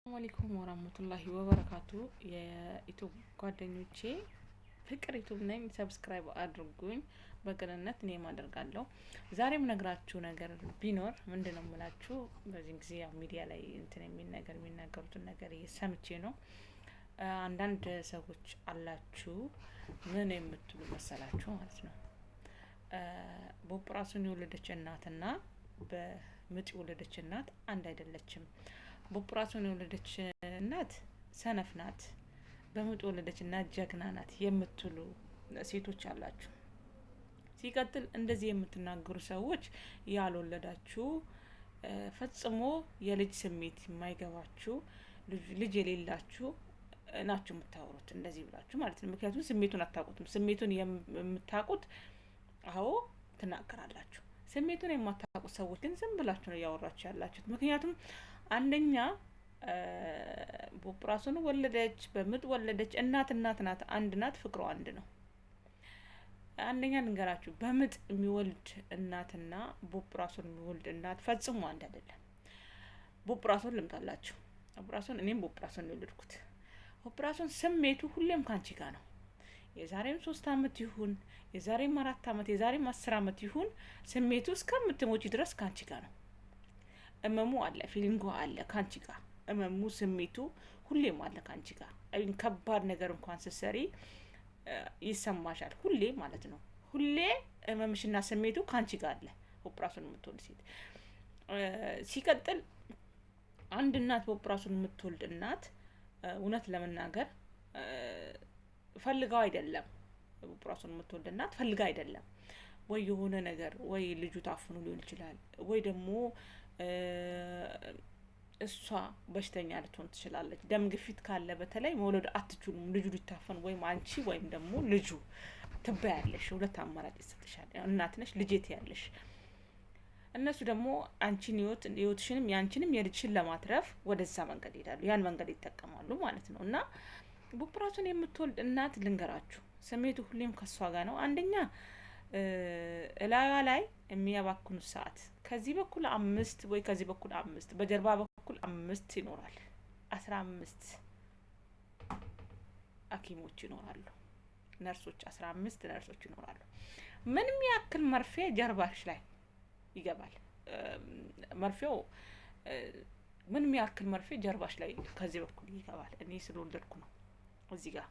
አለይኩም ወራህመቱላሂ ወበረካቱ የዩቲዩብ ጓደኞቼ ፍቅር ዩቲዩብ ነኝ። ሰብስክራይብ አድርጉኝ። በቅንነት እኔም አደርጋለሁ። ዛሬም ነግራችሁ ነገር ቢኖር ምንድነው የምላችሁ በዚህ ጊዜ ያው ሚዲያ ላይ እንትን የሚናገሩትን ነገር እየሰምቼ ነው። አንዳንድ ሰዎች አላችሁ ምን የምትሉ መሰላችሁ ማለት ነው። በኦፕራሲዮን የወለደች እናትና በምጥ የወለደች እናት አንድ አይደለችም። በኦፕራሲዮን የወለደች እናት ሰነፍ ናት፣ በምጥ የወለደች እናት ጀግና ናት የምትሉ ሴቶች አላችሁ። ሲቀጥል እንደዚህ የምትናገሩ ሰዎች ያልወለዳችሁ ፈጽሞ የልጅ ስሜት የማይገባችሁ ልጅ የሌላችሁ ናችሁ የምታወሩት እንደዚህ ብላችሁ ማለት ነው። ምክንያቱም ስሜቱን አታውቁትም። ስሜቱን የምታውቁት አዎ ትናገራላችሁ። ስሜቱን የማታውቁት ሰዎች ግን ዝም ብላችሁ ነው እያወራችሁ ያላችሁት። ምክንያቱም አንደኛ በኦፕራሲዮን ወለደች፣ በምጥ ወለደች፣ እናት ናት፣ አንድ ናት፣ ፍቅሩ አንድ ነው። አንደኛ ልንገራችሁ፣ በምጥ የሚወልድ እናትና በኦፕራሲዮን የሚወልድ እናት ፈጽሞ አንድ አይደለም። በኦፕራሲዮን ልምጣላችሁ። እኔም በኦፕራሲዮን ነው የወለድኩት። ኦፕራሲዮን ስሜቱ ሁሌም ካንቺ ጋር ነው። የዛሬም 3 አመት ይሁን የዛሬም 4 አመት የዛሬም 10 አመት ይሁን ስሜቱ እስከምትሞጪ ድረስ ካንቺ ጋር ነው። እመሙ አለ፣ ፊሊንጉ አለ ካንቺ ጋር። እመሙ ስሜቱ ሁሌም አለ ካንቺ ጋር። ከባድ ነገር እንኳን ስትሰሪ ይሰማሻል፣ ሁሌ ማለት ነው። ሁሌ እመምሽና ስሜቱ ካንቺ ጋር አለ። ኦፕራሲዮን የምትወልድ ሴት ሲቀጥል አንድ እናት በኦፕራሲዮን የምትወልድ እናት እውነት ለመናገር ፈልጋው አይደለም። ኦፕራሲዮን የምትወልድ እናት ፈልጋ አይደለም። ወይ የሆነ ነገር ወይ ልጁ ታፍኖ ሊሆን ይችላል፣ ወይ ደግሞ እሷ በሽተኛ ልትሆን ትችላለች። ደም ግፊት ካለ በተለይ መውለድ አትችሉም። ልጁ ሊታፈን ወይም አንቺ ወይም ደግሞ ልጁ ትበያለሽ። ሁለት አማራጭ ይሰጥሻል። እናት ነሽ፣ ልጄት ያለሽ። እነሱ ደግሞ አንቺን ህይወትሽንም ያንቺንም የልጅሽን ለማትረፍ ወደዛ መንገድ ይሄዳሉ። ያን መንገድ ይጠቀማሉ ማለት ነው። እና በኦፕራሲዮን የምትወልድ እናት ልንገራችሁ፣ ስሜቱ ሁሌም ከሷ ጋር ነው። አንደኛ እላዋ ላይ የሚያባክኑት ሰዓት ከዚህ በኩል 5 ወይ ከዚህ በኩል 5 በጀርባ በኩል 5 ይኖራል። 15 ሐኪሞች ይኖራሉ፣ ነርሶች 15 ነርሶች ይኖራሉ። ምንም ያክል መርፌ ጀርባሽ ላይ ይገባል። መርፌው ምንም ያክል መርፌ ጀርባሽ ላይ ከዚህ በኩል ይገባል። እኔ ስለወለድኩ ነው። እዚህ ጋር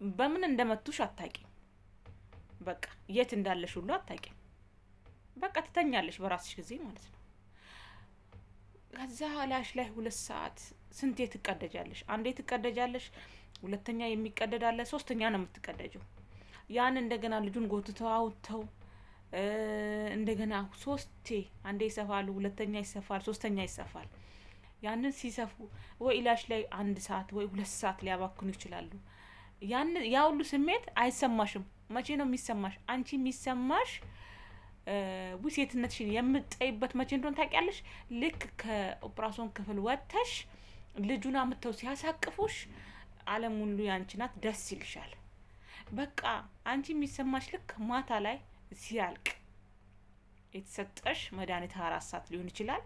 በምን እንደመቱሽ አታቂም። በቃ የት እንዳለሽ ሁሉ አታቂም። በቃ ትተኛለሽ በራስሽ ጊዜ ማለት ነው። ከዛ ላሽ ላይ 2 ሰዓት ስንቴ ትቀደጃለሽ? አንዴ ትቀደጃለሽ፣ ሁለተኛ የሚቀደድ አለ፣ ሶስተኛ ነው የምትቀደጀው። ያን እንደገና ልጁን ጎትተው አውጥተው እንደገና 3ቴ አንዴ ይሰፋሉ፣ ሁለተኛ ይሰፋል፣ ሶስተኛ ይሰፋል። ያንን ሲሰፉ ወይ ላሽ ላይ 1 ሰዓት ወይ 2 ሰዓት ሊያባክኑ ይችላሉ። ያ ሁሉ ስሜት አይሰማሽም። መቼ ነው የሚሰማሽ? አንቺ የሚሰማሽ ሴትነትሽን የምትጠይበት መቼ እንደሆነ ታውቂያለሽ? ልክ ከኦፕራሲዮን ክፍል ወጥተሽ ልጁን አምጥተው ሲያሳቅፉሽ ዓለም ሁሉ ያንቺ ናት፣ ደስ ይልሻል። በቃ አንቺ የሚሰማሽ ልክ ማታ ላይ ሲያልቅ የተሰጠሽ መድኃኒት 24 ሰዓት ሊሆን ይችላል።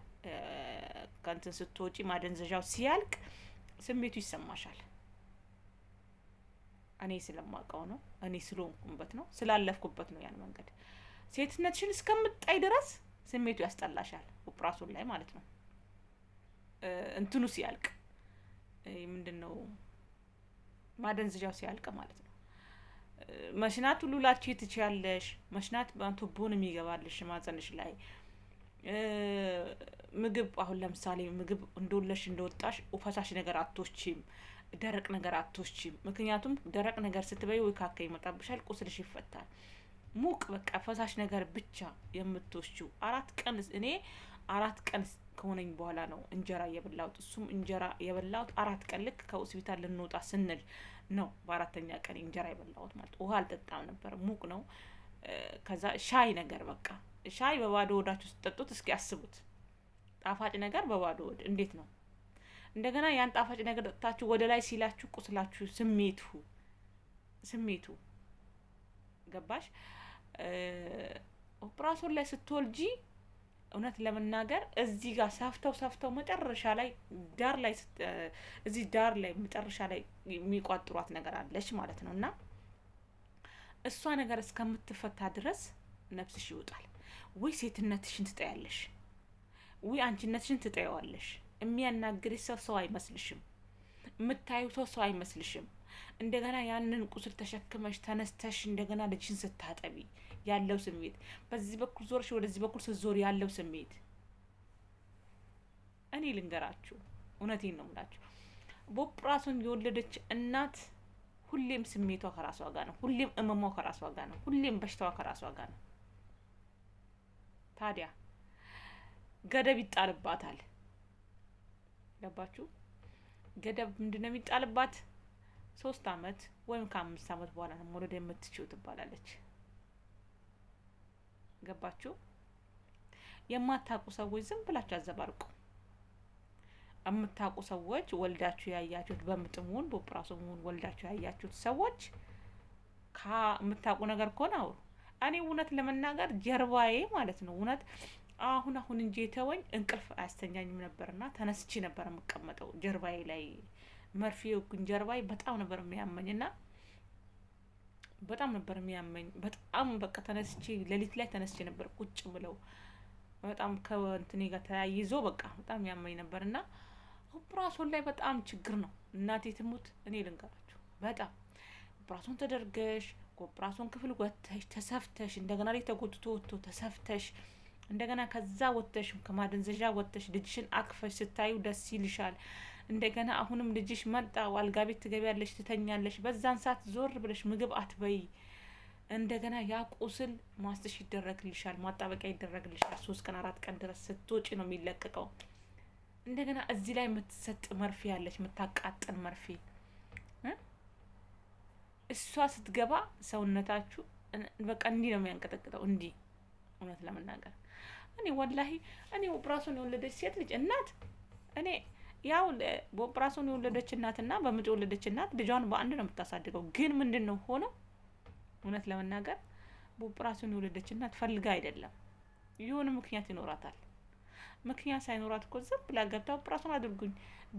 ከእንትን ስትወጪ ማደንዘዣው ሲያልቅ ስሜቱ ይሰማሻል። እኔ ስለማውቀው ነው፣ እኔ ስለሆንኩበት ነው፣ ስላለፍኩበት ነው። ያን መንገድ ሴትነትሽን እስከምታይ ድረስ ስሜቱ ያስጠላሻል። ኦፕራሲዮን ላይ ማለት ነው። እንትኑ ሲያልቅ ምንድነው ማደንዘዣው ሲያልቅ ማለት ነው። መሽናት ሁሉ ላችሁ ትችያለሽ። መሽናት ቱቦ ነው የሚገባልሽ ማጸንሽ ላይ። ምግብ አሁን ለምሳሌ ምግብ እንደወጣሽ ፈሳሽ ነገር አትወስቺም፣ ደረቅ ነገር አትወስቺም። ምክንያቱም ደረቅ ነገር ስትበይ ወይ ካካ ይመጣብሻል፣ ቁስልሽ ይፈታል። ሙቅ በቃ ፈሳሽ ነገር ብቻ የምትወስቺው 4 ቀን። እኔ 4 ቀን ከሆነኝ በኋላ ነው እንጀራ የበላሁት። እሱም እንጀራ የበላሁት 4 ቀን ልክ ከሆስፒታል ልንወጣ ስንል ነው። በ4ተኛ ቀን እንጀራ የበላሁት ማለት። ውሃ አልጠጣም ነበር፣ ሙቅ ነው። ከዛ ሻይ ነገር በቃ ሻይ በባዶ ወዳችሁ ስትጠጡት እስኪ አስቡት። ጣፋጭ ነገር በባዶ ወድ እንዴት ነው? እንደገና ያን ጣፋጭ ነገር ጠጥታችሁ ወደ ላይ ሲላችሁ ቁስላችሁ ስሜቱ ገባሽ? ኦፕራሲዮን ላይ ስትወልጂ እውነት ለመናገር እዚህ ጋር ሰፍተው መጨረሻ ላይ እዚህ ዳር ላይ መጨረሻ ላይ የሚቋጥሯት ነገር አለች ማለት ነው። እና እሷ ነገር እስከምትፈታ ድረስ ነፍስሽ ይውጣል። ወይ ሴትነትሽን ትጠያለሽ፣ ወይ አንቺነትሽን ትጠየዋለሽ። የሚያናግርሽ ሰው አይመስልሽም። የምታዩ ሰው አይመስልሽም። እንደገና ያንን ቁስል ተሸክመሽ ተነስተሽ እንደገና ልጅሽን ስታጠቢ ያለው ስሜት፣ በዚህ በኩል ዞርሽ ወደዚህ በኩል ስትዞር ያለው ስሜት እኔ ልንገራችሁ፣ እውነቴን ነው የምላችሁ። በኦፕራሲዮን የወለደች እናት ሁሌም ስሜቷ ከራሷ ጋር ነው። ሁሌም እመሟ ከራሷ ጋር ነው። ሁሌም በሽታዋ ከራሷ ጋር ነው። ታዲያ ገደብ ይጣልባታል። ገባችሁ? ገደብ ምንድነው የሚጣልባት? 3 አመት ወይም ከ5 አመት በኋላ ነው መውለድ የምትችው ትባላለች። ገባችሁ? የማታውቁ ሰዎች ዝም ብላችሁ አዘባርቁ። የምታውቁ ሰዎች ወልዳችሁ ያያችሁት በምጥሙን በኦፕራሲዮን ወልዳችሁ ያያችሁት ሰዎች የምታውቁ ነገር ከሆነ አውሩ። እኔ እውነት ለመናገር ጀርባዬ ማለት ነው እውነት አሁን እንጂ የተወኝ እንቅልፍ አያስተኛኝም ነበርና ተነስቼ ነበር የምቀመጠው ጀርባዬ ላይ መርፌው ግን ጀርባዬ በጣም ነበር የሚያመኝና በጣም ነበር የሚያመኝ። በጣም በቃ ተነስቼ ሌሊት ላይ ተነስቼ ነበር ቁጭ ብለው በጣም ከእንትኔ ጋር ተያይዞ በቃ በጣም ያመኝ ነበርና ኦፕራሲዮን ላይ በጣም ችግር ነው። እናቴ ትሙት እኔ ልንገራችሁ፣ በጣም ኦፕራሲዮን ተደርገሽ ከኦፕራሲዮን ክፍል ወጥተሽ ተሰፍተሽ እንደገና ላይ ተጎትቶ ወጥቶ ተሰፍተሽ እንደገና ከዛ ወጥተሽ ከማደንዘዣ ወጥተሽ ልጅሽን አቅፈሽ ስታዩ ደስ ይልሻል። እንደገና አሁንም ልጅሽ መጣ አልጋ ቤት ትገቢያለሽ፣ ትተኛለሽ። በዛን ሰዓት ዞር ብለሽ ምግብ አትበይ። እንደገና ያ ቁስል ማስተሽ ይደረግልሻል፣ ማጣበቂያ ይደረግልሻል። 3 ቀን 4 ቀን ድረስ ስትወጪ ነው የሚለቀቀው። እንደገና እዚህ ላይ የምትሰጥ መርፌ ያለች የምታቃጥል መርፌ እሷ ስትገባ ሰውነታችሁ በቃ እንዲህ ነው የሚያንቀጠቅጠው። እንዲህ እውነት ለመናገር እኔ ወላሂ እኔ ኦፕራሲዮን የወለደች ሴት ልጅ እናት እኔ ያው በኦፕራሲዮን የወለደች እናትና በምጥ የወለደች እናት ልጇን በአንድ ነው የምታሳድገው። ግን ምንድነው ሆኖ እውነት ለመናገር በኦፕራሲዮን የወለደች እናት ፈልጋ አይደለም፣ የሆነ ምክንያት ይኖራታል። ምክንያት ሳይኖራት እኮ ዝም ብላ ገብታ ኦፕራሲዮን አድርጉኝ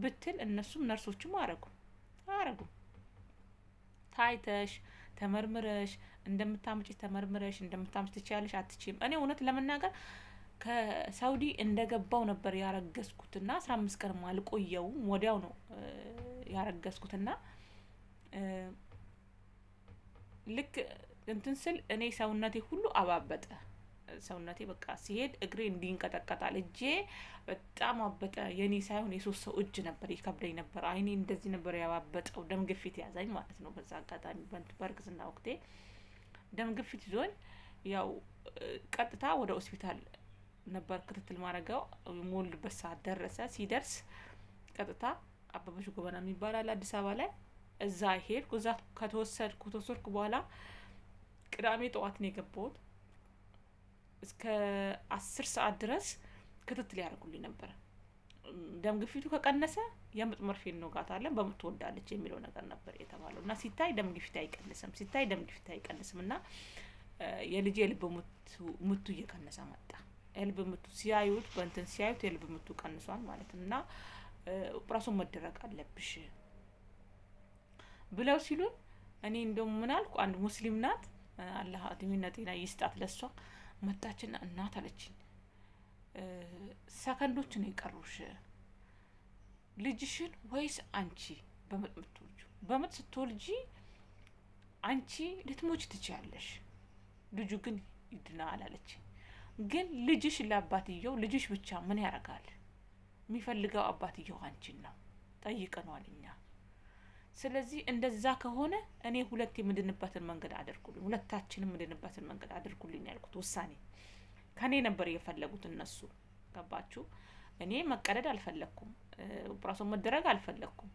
ብትል እነሱም ነርሶችም አያረጉም። ታይተሽ ተመርምረሽ እንደምታምጪ ተመርምረሽ እንደምታምጪ ትችያለሽ አትችይም። እኔ እውነት ለመናገር ከሳውዲ እንደገባው ነበር ያረገዝኩትና 15 ቀን አልቆየውም፣ ወዲያው ነው ያረገዝኩትና ልክ እንትን ስል እኔ ሰውነቴ ሁሉ አባበጠ። ሰውነቴ በቃ ሲሄድ እግሬ እንዲንቀጠቀጣል፣ እጄ በጣም አበጠ። የኔ ሳይሆን የ3 ሰው እጅ ነበር ይከብደኝ ነበር። አይኔ እንደዚህ ነበር ያባበጠው። ደም ግፊት ያዛኝ ማለት ነው። በዛ አጋጣሚ በእርግዝና ወቅቴ ደም ግፊት ይዞኝ ያው ቀጥታ ወደ ሆስፒታል ነበር ክትትል ማድረገው። የምወልድበት ሰዓት ደረሰ። ሲደርስ ቀጥታ አበበች ጎበና የሚባል አለ አዲስ አበባ ላይ፣ እዛ ሄድኩ። እዛ ከተወሰድኩ በኋላ ቅዳሜ ጠዋት ነው የገባሁት። እስከ 10 ሰዓት ድረስ ክትትል ያደርጉልኝ ነበር። ደም ግፊቱ ከቀነሰ የምጥ መርፌ እንወጋታለን በምጥ ትወልዳለች የሚለው ነገር ነበር የተባለው እና ሲታይ ደም ግፊት አይቀንስም እና የልጅ የልብ ምቱ እየቀነሰ መጣ። የልብ ምቱ ሲያዩት የልብ ምቱ ቀንሷል ማለት ነው እና ኦፕራሲዮን መደረግ አለብሽ ብለው ሲሉን እኔ እንደውም ምን አልኩ፣ አንድ ሙስሊም ናት አላህ እድሜና ጤና ይስጣት ለሷ መጣችና እናት አለችኝ፣ ሰከንዶች ነው የቀሩሽ፣ ልጅሽን ወይስ አንቺ በምጥ ምትወልጂው? በምጥ ስትወልጂ አንቺ ልትሞች ትችያለሽ፣ ልጁ ግን ይድናል አለችኝ። ግን ልጅሽ ለአባትየው ልጅሽ ብቻ ምን ያደርጋል? የሚፈልገው አባትየው አንቺን ነው፣ ጠይቀነዋል እኛ። ስለዚህ እንደዛ ከሆነ እኔ የምድንበትን መንገድ አድርጉልኝ፣ ሁለታችንም የምድንበትን መንገድ አድርጉልኝ ያልኩት ውሳኔ ከኔ ነበር የፈለጉት እነሱ። ገባችሁ? እኔ መቀደድ አልፈለኩም፣ ኦፕራሲዮን መደረግ አልፈለኩም።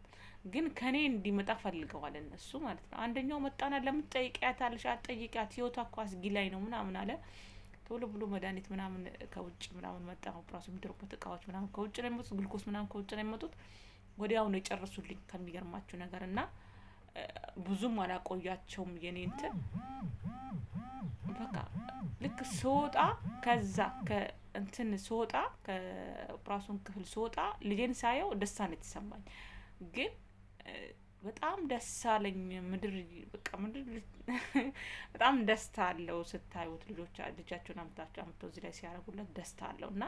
ግን ከኔ እንዲመጣ ፈልገዋል እነሱ ማለት ነው። አንደኛው መጣና ለምን ጠይቂያታለሽ? አትጠይቂያት፣ ህይወቷ እኮ አስጊ ላይ ነው ምናምን አለ። ቶሎ ብሎ መድኃኒት ምናምን ከውጭ ምናምን መጣ። ኦፕራሲዮን የሚደረጉበት እቃዎች ምናምን ከውጭ ነው የሚመጡት፣ ግሉኮስ ምናምን ከውጭ ነው የሚመጡት። ወዲያው ነው የጨረሱልኝ ከሚገርማችሁ ነገር እና ብዙም አላቆያቸውም። የኔ እንትን በቃ ልክ ስወጣ ከዛ እንትን ስወጣ ከኦፕራሲዮን ክፍል ስወጣ ልጄን ሳየው ደስታ ነው የተሰማኝ። ግን በጣም ደስ አለኝ። ምድር በቃ ምድር በጣም ደስታ አለው ስታዩት። ልጃቸውን አምጥተው እዚህ ላይ ሲያደርጉለት ደስታ አለው እና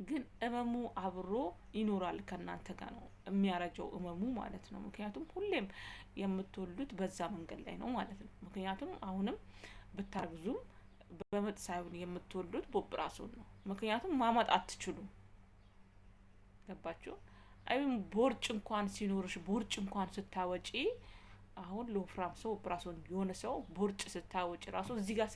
ግን እመሙ አብሮ ይኖራል ከእናንተ ጋር ነው የሚያረጀው እመሙ ማለት ነው። ምክንያቱም ሁሌም የምትወልዱት በዛ መንገድ ላይ ነው ማለት ነው። ምክንያቱም አሁንም ብታርግዙም በምጥ ሳይሆን የምትወልዱት በኦፕራሲዮን ነው። ምክንያቱም ማማጥ አትችሉም። ገባችሁ? አይም ቦርጭ እንኳን ሲኖርሽ ቦርጭ እንኳን ስታወጪ አሁን ለወፍራም ሰው ኦፕራሲዮን የሆነ ሰው ቦርጭ ስታወጪ ራሱ እዚህ ጋር